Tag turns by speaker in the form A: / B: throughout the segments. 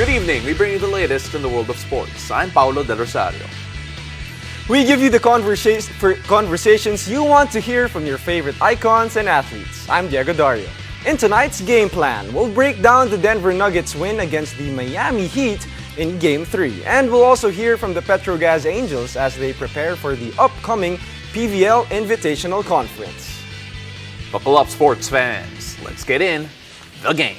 A: Good evening. We bring you the latest in the world of sports. I'm Paulo Del Rosario.
B: We give you the conversations you want to hear from your favorite icons and athletes. I'm Diego Dario. In tonight's game plan, we'll break down the Denver Nuggets win against the Miami Heat in Game 3. And we'll also hear from the Petro Gazz Angels as they prepare for the upcoming PVL Invitational Conference.
A: Buckle up, sports fans. Let's get in the game.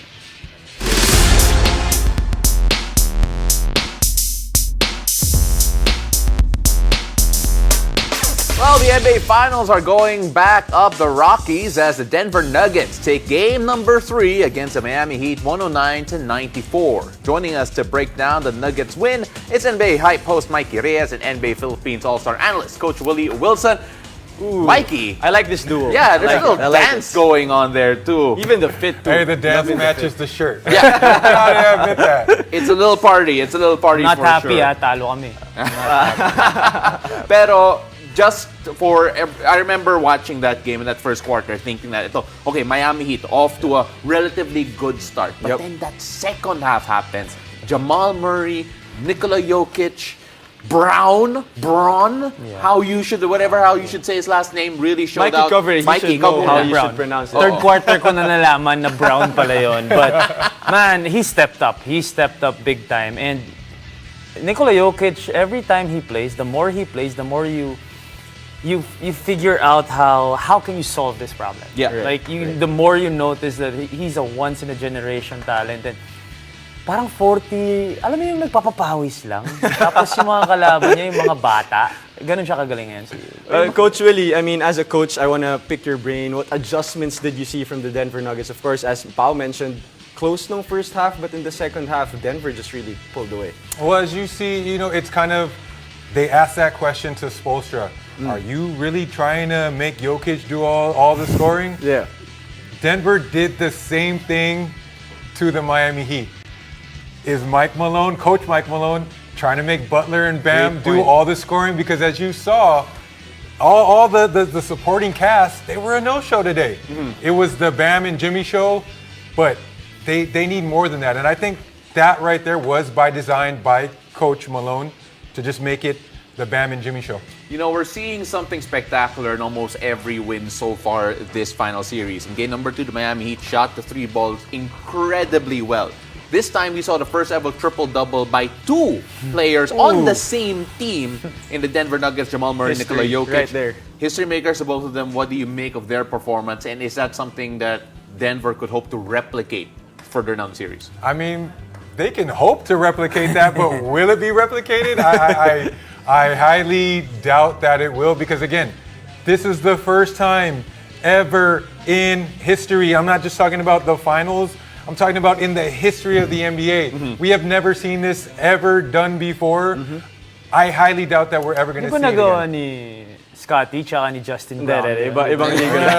A: Well, the NBA Finals are going back up the Rockies as the Denver Nuggets take game number 3 against the Miami Heat 109-94. Joining us to break down the Nuggets win is NBA hype host Mikey Reyes and NBA Philippines All-Star analyst Coach Willie Wilson.
B: Ooh,
A: Mikey.
B: I like this duo.
A: Yeah, there's a little dance going on there too.
B: Even the fit too.
C: Hey, the dance matches the shirt.
A: Yeah.
C: I admit that.
A: It's a little party. It's a little party
D: Not
A: for
D: happy,
A: sure.
D: talo kami.
A: Pero just for, I remember watching that game in that first quarter thinking that, okay, Miami Heat off to a relatively good start. But then that second half happens. Jamal Murray, Nikola Jokic, Braun, how you should say his last name, really showed
B: Mikey
A: out.
B: covered it.
A: Mikey,
B: He should know how you
D: Brown.
B: should pronounce it.
D: Third quarter ko na nalaman na Brown pala yun. But man, he stepped up. He stepped up big time. And Nikola Jokic, every time he plays, the more he plays, the more you figure out how can you solve this problem.
A: Yeah.
D: Like the more you notice that he's a once in a generation talent, and parang 40, alam mo yung nagpapapawis lang. Tapos yung mga kalaban niya, yung mga bata. Ganun siya kagaling ngayon.
B: Coach Willie, I mean, as a coach, I want to pick your brain. What adjustments did you see from the Denver Nuggets? Of course, as Pao mentioned, close no first half, but in the second half, Denver just really pulled away.
C: Well, as you see, it's kind of, they asked that question to Spoelstra. Are you really trying to make Jokic do all the scoring?
B: Yeah.
C: Denver did the same thing to the Miami Heat. Is Coach Mike Malone, trying to make Butler and Bam do all the scoring? Because as you saw, all the supporting cast, they were a no-show today. It was the Bam and Jimmy show, but they need more than that. And I think that right there was by design by Coach Malone to just make it the Bam and Jimmy show.
A: We're seeing something spectacular in almost every win so far this final series. In game number 2, the Miami Heat shot the 3 balls incredibly well. This time, we saw the first ever triple-double by 2 players on the same team in the Denver Nuggets, Jamal Murray and Nikola Jokic.
B: Right there.
A: History makers, both of them. What do you make of their performance? And is that something that Denver could hope to replicate further down the series?
C: I mean, they can hope to replicate that, but will it be replicated? I highly doubt that it will, because again, this is the first time ever in history. I'm not just talking about the finals. I'm talking about in the history of the NBA. We have never seen this ever done before. I highly doubt that we're ever going to see it again.
D: Ni Scotty tsaka ni Justin Brown.
B: Ibang liga na.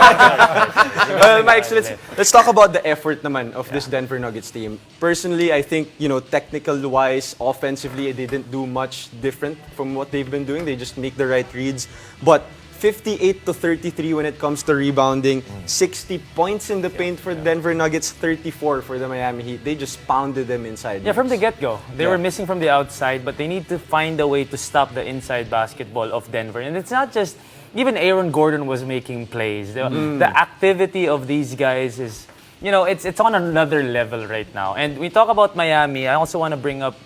B: Well, Mike, so let's talk about the effort naman of this Denver Nuggets team. Personally, I think, technical-wise, offensively, they didn't do much different from what they've been doing. They just make the right reads. But 58-33 when it comes to rebounding, 60 points in the paint for the Denver Nuggets, 34 for the Miami Heat. They just pounded them inside.
D: Yeah, from the get-go. They were missing from the outside, but they need to find a way to stop the inside basketball of Denver. And it's not just, even Aaron Gordon was making plays. The activity of these guys is, it's on another level right now. And we talk about Miami. I also want to bring up,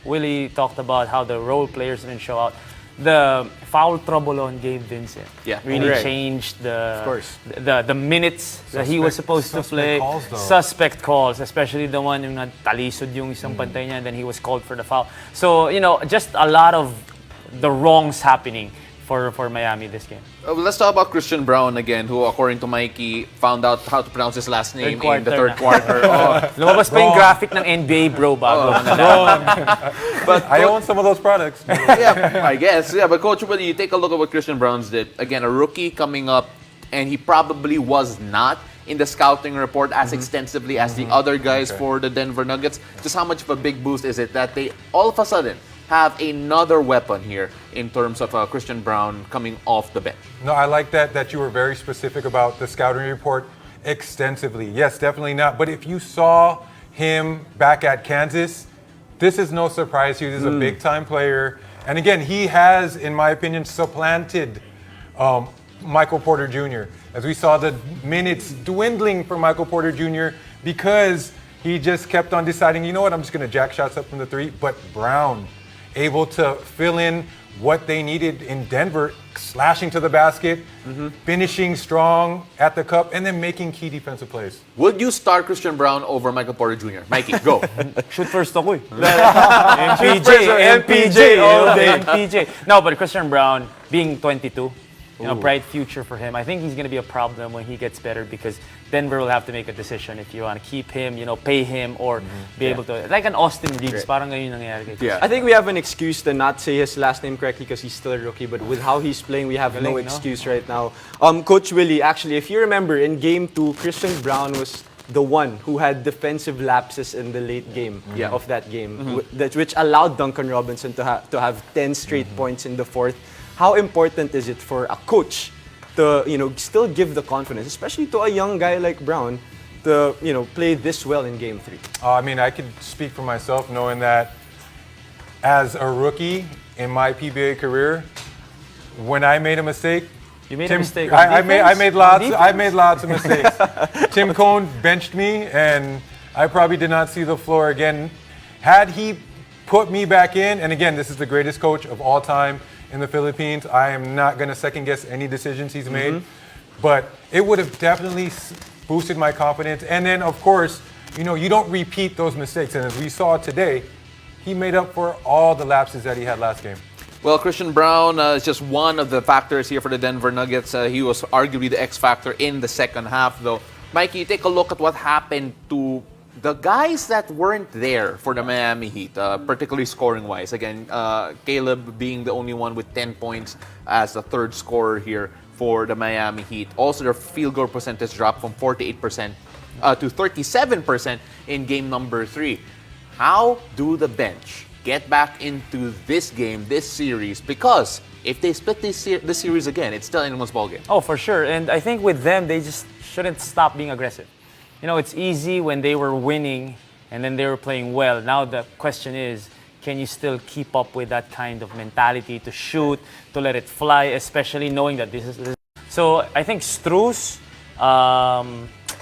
D: Willie talked about how the role players didn't show out. The foul trouble on Gabe Vincent really changed the minutes that he was supposed to play. Suspect calls, especially the one yung talisod yung isang pantay niya, and then he was called for the foul. So, just a lot of the wrongs happening for Miami this game.
A: Let's talk about Christian Braun again, who, according to Mikey, found out how to pronounce his last name in the third quarter.
D: Lumabas pa yung graphic ng NBA, bro, bago.
C: But I own some of those products.
A: Yeah, I guess. Yeah, but Coach, when you take a look at what Christian Braun's did, again, a rookie coming up, and he probably was not in the scouting report as extensively as the other guys for the Denver Nuggets. Just how much of a big boost is it that they all of a sudden have another weapon here in terms of Christian Braun coming off the bench?
C: No, I like that you were very specific about the scouting report extensively. Yes, definitely not. But if you saw him back at Kansas, this is no surprise. He is a big-time player. And again, he has, in my opinion, supplanted Michael Porter Jr. As we saw the minutes dwindling for Michael Porter Jr. because he just kept on deciding, you know what, I'm just going to jack shots up from the three. But Brown, able to fill in what they needed in Denver, slashing to the basket, finishing strong at the cup, and then making key defensive plays.
A: Would you start Christian Brown over Michael Porter Jr.? Mikey, go.
D: Shoot first ako eh. MPJ all day. MPJ. No, but Christian Brown, being 22, bright future for him. I think he's going to be a problem when he gets better because Denver will have to make a decision if you want to keep him, pay him, or be able to, like an Austin Reeves, parang ngayon nangyayari kay Christian.
B: I think we have an excuse to not say his last name correctly because he's still a rookie, but with how he's playing, we have no excuse right now. Coach Willie, actually, if you remember, in Game 2, Christian Brown was the one who had defensive lapses in the late game of that game, which allowed Duncan Robinson to have 10 straight points in the fourth. How important is it for a coach to still give the confidence, especially to a young guy like Brown, to play this well in Game 3?
C: I mean, I could speak for myself knowing that as a rookie in my PBA career, when I made a mistake,
D: You made a mistake.
C: I made lots of mistakes. Tim Cohn benched me, and I probably did not see the floor again. Had he put me back in, and again, this is the greatest coach of all time in the Philippines. I am not going to second guess any decisions he's made, but it would have definitely boosted my confidence. And then, of course, you don't repeat those mistakes. And as we saw today, he made up for all the lapses that he had last game.
A: Well, Christian Brown is just one of the factors here for the Denver Nuggets. He was arguably the X factor in the second half, though. Mikey, take a look at what happened to the guys that weren't there for the Miami Heat, particularly scoring-wise. Again, Caleb being the only one with 10 points as the third scorer here for the Miami Heat. Also, their field goal percentage dropped from 48% to 37% in game number 3. How do the bench get back into this game, this series? Because if they split this series again, it's still anyone's ballgame.
D: Oh, for sure. And I think with them, they just shouldn't stop being aggressive. It's easy when they were winning and then they were playing well. Now the question is, can you still keep up with that kind of mentality to shoot, to let it fly, especially knowing that this is... So I think Strus,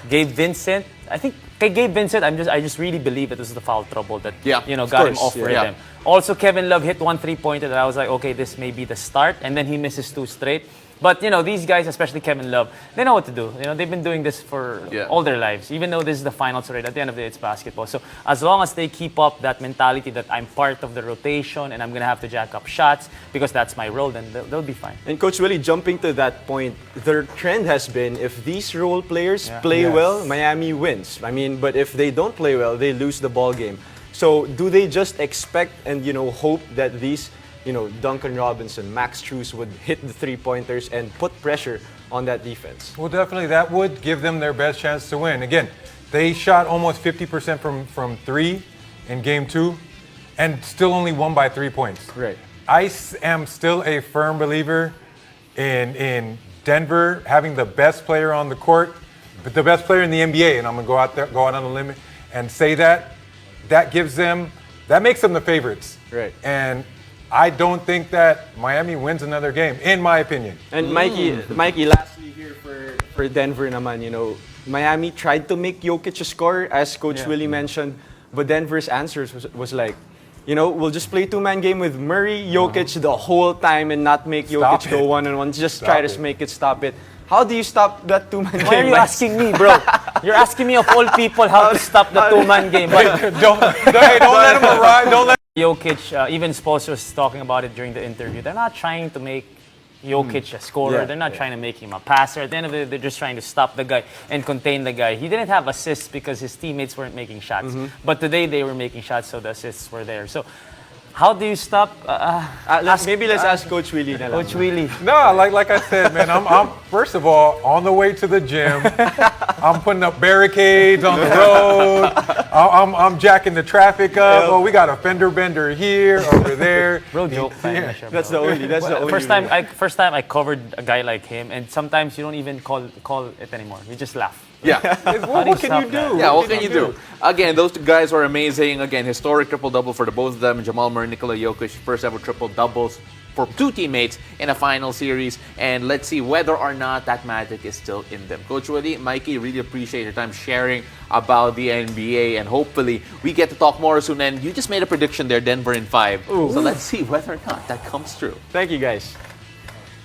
D: Gabe Vincent, I think Gabe Vincent, I just really believe that this is the foul trouble that got him off rhythm. Also, Kevin Love hit 1 3-pointer that I was like, okay, this may be the start, and then he misses 2 straight. But these guys, especially Kevin Love, they know what to do. They've been doing this for all their lives. Even though this is the finals already, at the end of the day, it's basketball. So as long as they keep up that mentality that I'm part of the rotation and I'm gonna have to jack up shots because that's my role, then they'll be fine.
B: And Coach Willie, jumping to that point, their trend has been if these role players play well, Miami wins. I mean, but if they don't play well, they lose the ball game. So do they just expect and hope that these Duncan Robinson, Max Strus would hit the 3-pointers and put pressure on that defense?
C: Well, definitely that would give them their best chance to win. Again, they shot almost 50% from 3 in Game 2 and still only won by 3 points.
B: Right.
C: I am still a firm believer in Denver having the best player on the court, but the best player in the NBA, and I'm going to go out on a limb and say that makes them the favorites.
B: Right.
C: And I don't think that Miami wins another game, in my opinion.
B: And Mikey, lastly here for Denver naman, Miami tried to make Jokic a score, as Coach Willie mentioned, but Denver's answers was like, we'll just play 2-man game with Murray, Jokic the whole time and not make Jokic go 1-on-1. Just try to make it, stop it. How do you stop that 2-man game?
D: Why are you asking me, bro? You're asking me of all people how to stop the 2-man game. But
C: don't let him arrive. Don't let
D: Jokic, even Spoelstra was talking about it during the interview. They're not trying to make Jokic a scorer. They're not trying to make him a passer. At the end of it, they're just trying to stop the guy and contain the guy. He didn't have assists because his teammates weren't making shots. But today they were making shots, so the assists were there. So how do you stop?
B: Maybe let's ask Coach Willie.
D: Coach Willie.
C: No, like I said, man, I'm first of all on the way to the gym. I'm putting up barricades on the road. I'm jacking the traffic up. Oh, we got a fender bender here, over there.
D: Bro, joke.
B: That's the only.
D: First time I covered a guy like him, and sometimes you don't even call it anymore. You just laugh.
A: Yeah.
B: What can you do?
A: Yeah, what can you do? Again, those two guys were amazing. Again, historic triple-double for the both of them. Jamal Murray, Nikola Jokic, first ever triple-doubles for two teammates in a final series. And let's see whether or not that magic is still in them. Coach Woody, Mikey, really appreciate your time sharing about the NBA. And hopefully we get to talk more soon. And you just made a prediction there, Denver in 5.
B: Ooh.
A: So let's see whether or not that comes true.
B: Thank you, guys.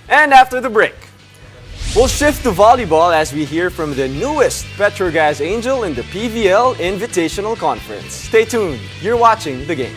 B: And after the break, we'll shift to volleyball as we hear from the newest Petro Gazz Angel in the PVL Invitational Conference. Stay tuned. You're watching The Game.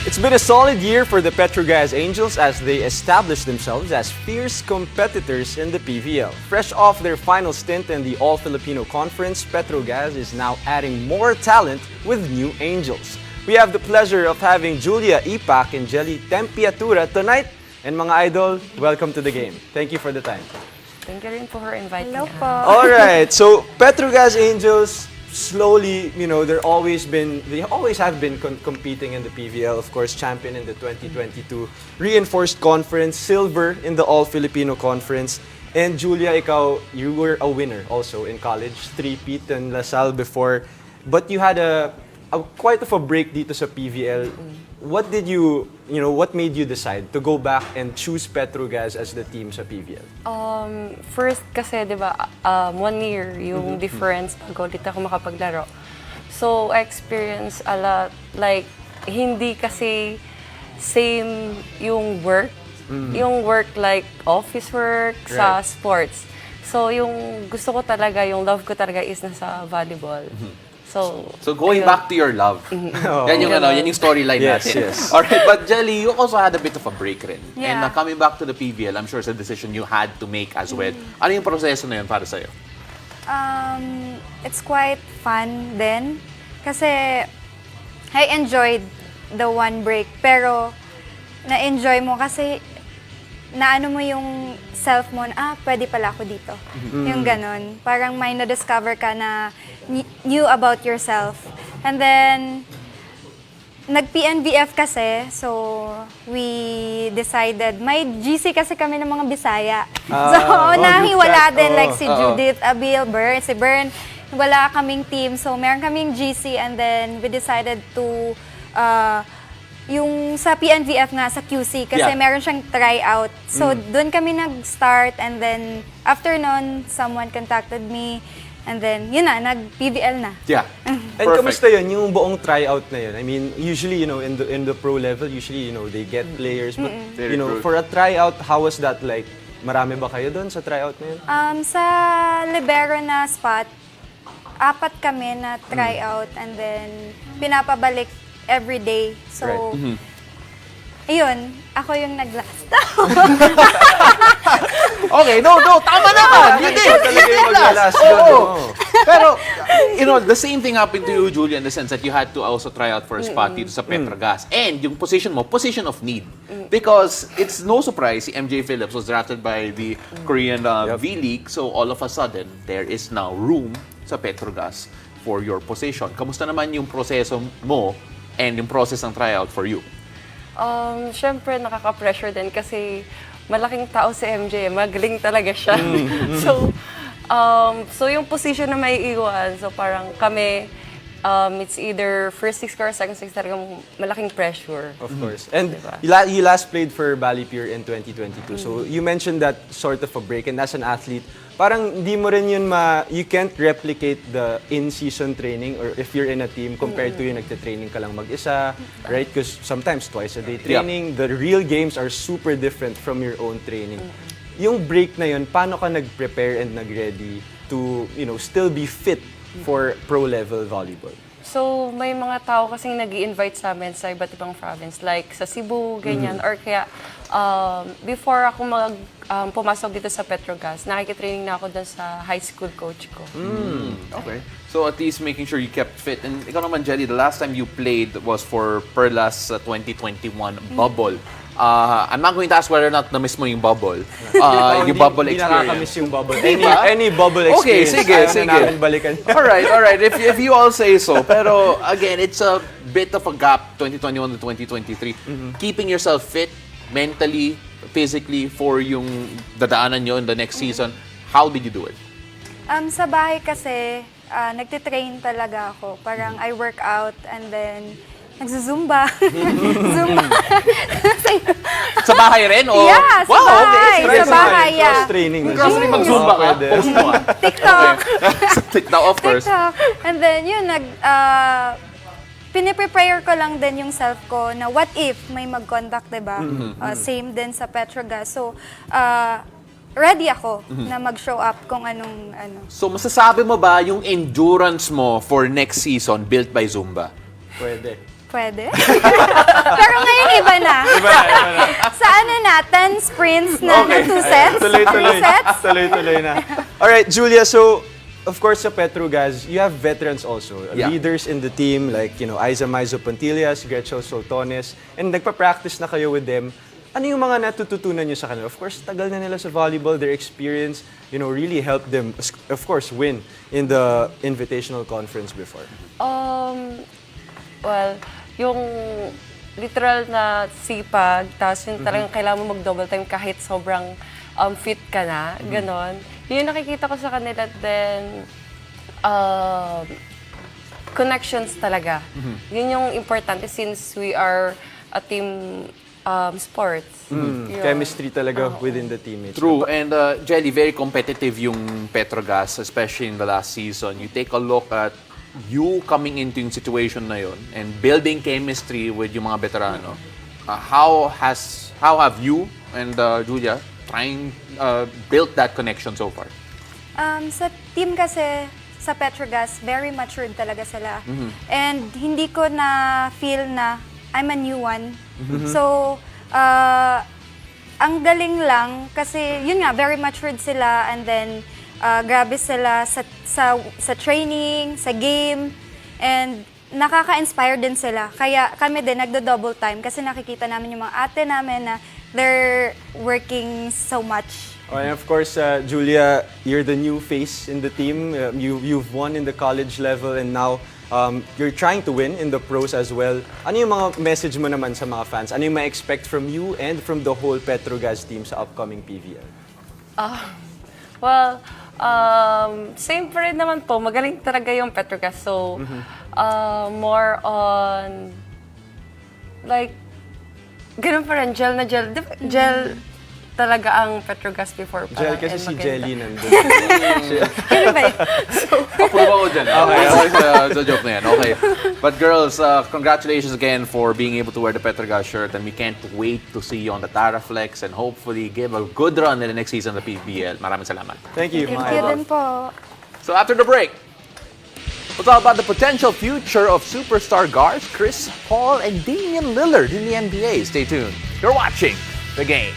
B: It's been a solid year for the Petro Gazz Angels as they established themselves as fierce competitors in the PVL. Fresh off their final stint in the All-Filipino Conference, Petro Gazz is now adding more talent with new Angels. We have the pleasure of having Julia Ipac and Jelly Tempiatura tonight. And mga idol, welcome to the game. Thank you for the time.
E: Thank you rin for inviting
F: Hello
E: us.
F: po.
B: All right, so Petro Gazz Angels slowly, they always have been competing in the PVL, of course, champion in the 2022 Reinforced Conference, silver in the All-Filipino Conference. And Julia, you were a winner also in college, three-peat in La Salle before, but you had a quite of a break dito sa PVL. What made you decide to go back and choose Petro Gazz as the team sa PVL?
E: First kasi, di ba, 1 year yung difference bago ulit ako makapaglaro. So, I experienced a lot, like, hindi kasi same yung work. Yung work like office work sa sports. So, yung gusto ko talaga, yung love ko talaga is nasa volleyball.
A: So going back to your love, yan yung storyline natin.
B: Yes.
A: Alright, but Jelly, you also had a bit of a break rin.
F: Yeah.
A: And coming back to the PVL, I'm sure it's a decision you had to make as well. Ano yung proseso na yun para sa'yo?
F: It's quite fun din. Kasi I enjoyed the one break. Pero na-enjoy mo kasi naano mo yung self mo na, pwede pala ako dito. Yung ganon. Parang may na-discover ka na new about yourself. And then, nag-PNBF kasi, so we decided, may GC kasi kami ng mga Bisaya. So, nahiwala din, like si Judith, Abil, Bern, si Bern, wala kaming team. So, meron kaming GC and then we decided to, yung sa PNVF nga, sa QC, kasi meron siyang tryout. So, doon kami nag-start and then, after nun, someone contacted me. And then, yun na, nag-PVL na.
A: Yeah.
B: And kamusta yun, yung buong tryout na yun? I mean, usually, in the pro level, usually, they get players. But, for a tryout, how was that like? Marami ba kayo doon sa tryout na yun?
F: Sa libero na spot, 4 kami na tryout and then pinapabalik every day. So, ayun, ako yung nag-last.
A: Okay, no, tama naman. You did.
B: Talaga yung mag-last
A: Oo.
B: doon.
A: Pero, the same thing happened to you, Julia, in the sense that you had to also try out for a spot dito sa Petro Gazz. And yung position mo, position of need. Because it's no surprise, si MJ Phillips was drafted by the Korean V-League. So all of a sudden, there is now room sa Petro Gazz for your position. Kamusta naman yung proseso mo and yung process ng tryout for you?
E: Siyempre, nakaka-pressure din kasi malaking tao si MJ, magaling talaga siya. So yung position na may iwan, so parang kami, it's either first six or second six, talagang malaking pressure.
B: Of course. And you last played for Bali Pure in 2022. So you mentioned that sort of a break, and as an athlete, parang hindi mo rin yun you can't replicate the in-season training or if you're in a team compared to yung nagte-training ka lang mag-isa, right? Because sometimes twice a day training, the real games are super different from your own training. Yung break na yun, paano ka nag-prepare and nag-ready to, still be fit for pro-level volleyball?
E: So, may mga tao kasing nag-i-invite sa amin sa iba't ibang province, like sa Cebu, ganyan. Or kaya, before ako pumasok dito sa Petro Gazz, nakikitraining na ako doon sa high school coach ko.
A: Okay. So at least making sure you kept fit. And ikaw naman, Jelly, the last time you played was for Perla's 2021 bubble. I'm not going to ask whether or not na-miss mo yung bubble. Yung bubble
B: Hindi
A: experience.
B: nakakamiss yung bubble. Any bubble
A: Okay,
B: experience.
A: sige.
B: Namin balikan.
A: Alright. If you all say so. Pero again, it's a bit of a gap, 2021 to 2023. Keeping yourself fit, mentally, physically, for yung dadaanan nyo in the next season, how did you do it?
F: Sa bahay kasi, nagtitrain talaga ako. Parang I work out and then nagzuzumba. Zumba.
A: Sa bahay rin? O?
F: Yeah, sa
A: Wow,
F: bahay.
A: okay.
F: Sa bahay, yeah.
B: Cross-training.
A: Cross-training, mag-zumba ka? Post mo
F: TikTok.
A: TikTok, of course.
F: TikTok. And then, yun, piniprepare ko lang din yung self ko na what if may mag-contact, diba? Same din sa Petro Gazz. So, ready ako na mag-show up kung anong ano.
A: So, masasabi mo ba yung endurance mo for next season built by Zumba?
F: Pwede. Pero ngayon iba na. Sa ano na, 10 sprints na 2 sets.
B: Tuloy-tuloy.
F: 3 sets.
B: Tuloy-tuloy na. Alright, Julia, so of course sa Petro Gazz, you have veterans also.
A: Yeah.
B: Leaders in the team like, Aiza Maizo Pontillas, Gretchen Soltones, and nagpa-practice na kayo with them. Ano yung mga natututunan nyo sa kanila? Of course, tagal na nila sa volleyball. Their experience, really helped them, of course, win in the Invitational Conference before.
E: Well, yung literal na sipag, tapos yung talagang kailangan mo mag-double time kahit sobrang fit ka na, ganon. Yun yung nakikita ko sa kanila, then connections talaga. Yun yung importante since we are a team sports. Yun.
B: Chemistry talaga within the teammates.
A: True. And Jelly, very competitive yung Petro Gazz, especially in the last season. You take a look at you coming into yung situation na yun and building chemistry with yung mga veterano. How have you and Julia built that connection so far?
F: Sa team kasi, sa Petro Gazz, very matured talaga sila. And hindi ko na feel na I'm a new one. So, ang galing lang kasi yun nga, very matured sila and then grabe sila sa training, sa game, and nakaka-inspire din sila. Kaya kami din nagdo-double time kasi nakikita namin yung mga ate namin na they're working so much.
B: Oh, and of course, Julia, you're the new face in the team. You've won in the college level and now you're trying to win in the pros as well. Ano yung mga message mo naman sa mga fans? Ano yung ma-expect from you and from the whole Petro Gazz team sa upcoming PVL?
E: Well, same pa rin naman po. Magaling talaga yung Petro Gazz. So, more on, like, ganun pa rin, gel na gel. Gel talaga ang Petro Gazz before pa.
B: Gel kasi si Jelly nandun.
E: Ganun ba yun?
A: Approve ako dyan. Okay, sa joke na yan. Okay. But girls, congratulations again for being able to wear the Petro Gazz shirt, and we can't wait to see you on the Taraflex and hopefully give a good run in the next season of the PVL. Maraming salamat.
B: Thank you,
F: Thank
B: mga
F: you
B: idol.
F: din po.
A: So after the break, We'll talk about the potential future of superstar guards Chris Paul and Damian Lillard in the NBA. Stay tuned. You're watching The Game.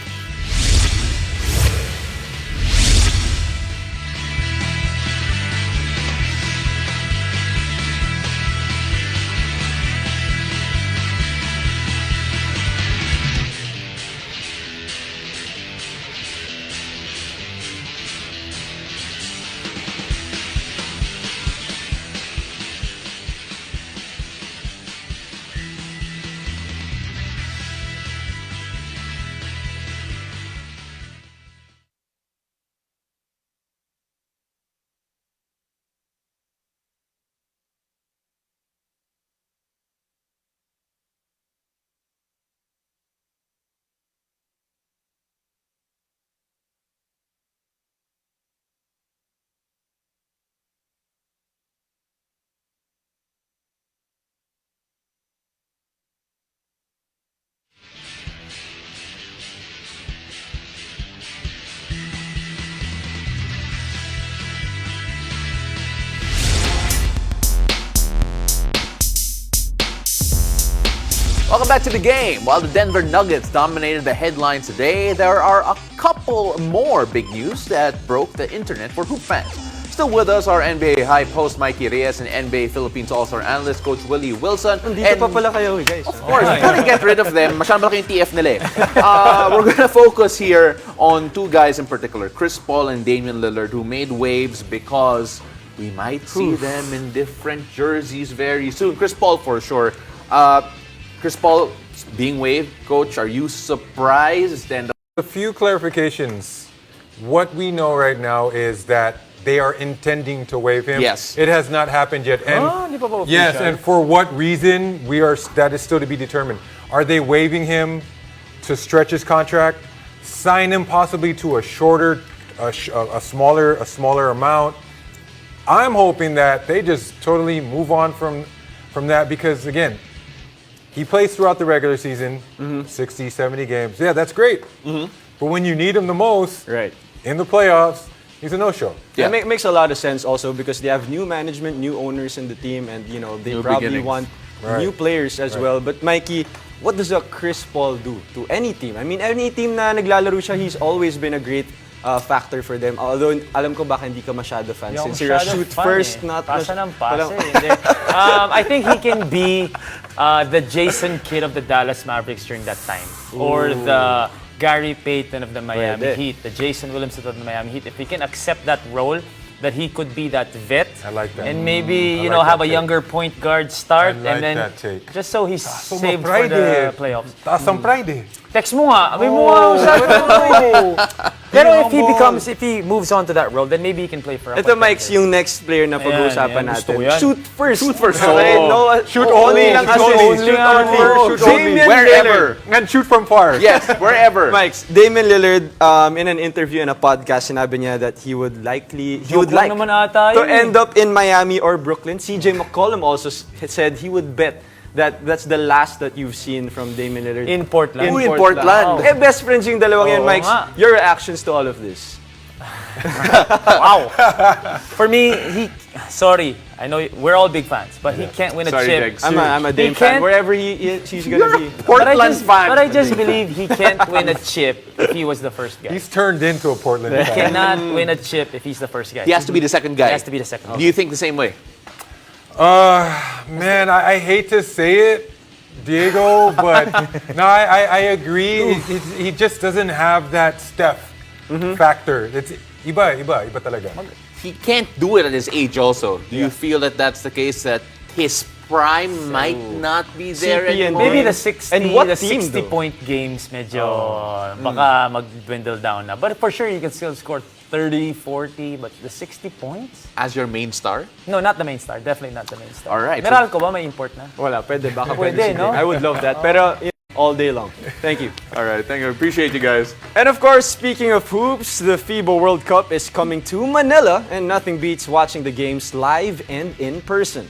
A: Welcome back to The Game. While the Denver Nuggets dominated the headlines today, there are a couple more big news that broke the internet for hoop fans. Still with us are NBA Hype host Mikey Reyes and NBA Philippines All-Star Analyst Coach Willie Wilson.
B: Dito pa pala kayo, guys.
A: Of course, we couldn't get rid of them. Masyadong malaki yung TF nila eh. We're gonna focus here on two guys in particular, Chris Paul and Damian Lillard, who made waves because we might see them in different jerseys very soon. Chris Paul for sure. Chris Paul being waived, Coach, are you surprised? And
C: A few clarifications. What we know right now is that they are intending to waive him.
A: Yes.
C: It has not happened yet. And
D: Di pa ba
C: yes,
D: official?
C: and for what reason that is still to be determined. Are they waiving him to stretch his contract, sign him possibly to a shorter, a smaller amount? I'm hoping that they just totally move on from that because again, he plays throughout the regular season, 60, 70 games. Yeah, that's great. But when you need him the most,
B: Right.
C: in the playoffs, he's a no-show.
A: Yeah.
B: It makes a lot of sense also because they have new management, new owners in the team, and they
A: New
B: probably
A: beginnings.
B: want
C: Right.
B: new players as well. But Mikey, what does a Chris Paul do to any team? I mean, any team na naglalaro siya, he's always been a great factor for them. Although, alam ko baka hindi ka masyado fan
D: Hindi ako
B: since you're a
D: masyado
B: shoot
D: fan
B: first,
D: eh.
B: not
D: Pasa ng pasa
B: walang-
D: eh. Hindi. I think he can be the Jason Kidd of the Dallas Mavericks during that time. Or the Gary Payton of the Miami
B: Pwede.
D: Heat, the Jason Williamson of the Miami Heat. If he can accept that role, that he could be that vet.
C: I like that.
D: And maybe,
C: I
D: you know,
C: like
D: have
C: that
D: a
C: take.
D: younger point guard start.
C: I like
D: and then
C: that take.
D: just so he's
C: So
D: saved for
C: ma-pride
D: the
C: eh.
D: playoffs.
C: Taas ang pride eh.
D: Text mo nga. May mo nga. Pero if he moves on to that role, then maybe he can play for a
B: Ito,
D: contender.
B: Mike's yung next player na pag-uusapan
D: Ayan, gusto
B: natin.
D: ko yan.
B: Shoot first.
A: Shoot first.
B: Okay,
A: Oh.
B: no,
C: Shoot only.
B: lang
C: Shoot
B: as
C: only.
B: in, shoot only.
C: Shoot only.
B: Damian
A: Wherever.
B: Lillard.
C: And shoot from far.
A: yes, wherever.
B: Mike's, Damian Lillard, in an interview in a podcast, sinabi niya that he would like
D: Joke lang naman ata
B: to
D: yun eh.
B: end up in Miami or Brooklyn. CJ McCollum also said he would bet that that's the last that you've seen from Damian Lillard.
D: In Portland.
A: Ooh, in Portland.
B: Eh, best friends yung dalawang yan,
D: Oo
B: Mike's.
D: nga.
B: Your reactions to all of this?
D: Wow. For me, sorry, I know we're all big fans, but he can't win a
A: Sorry,
D: chip.
A: Dex.
B: I'm a Dame
D: can't-
B: fan. Wherever he's gonna be.
A: Portland fan.
D: But I just believe he can't win a chip if he was the first guy.
C: He's turned into a Portland
D: He
C: fan.
D: cannot win a chip if he's the first guy.
A: He has to be the second guy.
D: He has to be the second
A: Do you think the same way?
C: Man, I hate to say it, Diego, but no, I agree. He just doesn't have that Steph factor. It's iba talaga.
A: He can't do it at his age also. Do you feel that that's the case, that his prime might not be there
B: CP and
A: anymore?
D: Maybe the
B: Dame.
D: 60,
B: And what
D: the
B: team,
D: 60-point games medyo baka mag-dwindle down na. But for sure, you can still score 30, 40, but the 60 points?
A: As your main star?
D: No, not the main star. Definitely not the main star.
A: All right.
D: Meralco ba may import na?
B: Wala, pwede. Baka
D: Pwede, no?
B: I would love that. Pero all day long. Thank you.
A: All right, thank you. Appreciate you guys.
B: And of course, speaking of hoops, the FIBA World Cup is coming to Manila, and nothing beats watching the games live and in person.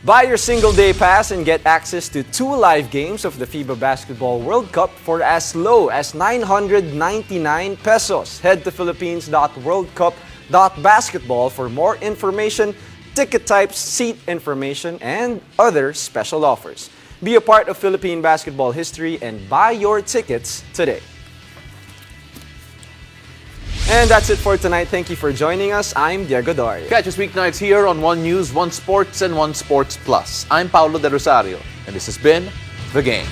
B: Buy your single-day pass and get access to 2 live games of the FIBA Basketball World Cup for as low as 999 pesos. Head to philippines.worldcup.basketball for more information ticket types, seat information, and other special offers. Be a part of Philippine basketball history and buy your tickets today. And that's it for tonight. Thank you for joining us. I'm Diego Doria.
A: Catch us weeknights here on One News, One Sports, and One Sports Plus. I'm Paulo De Rosario, and this has been The Game.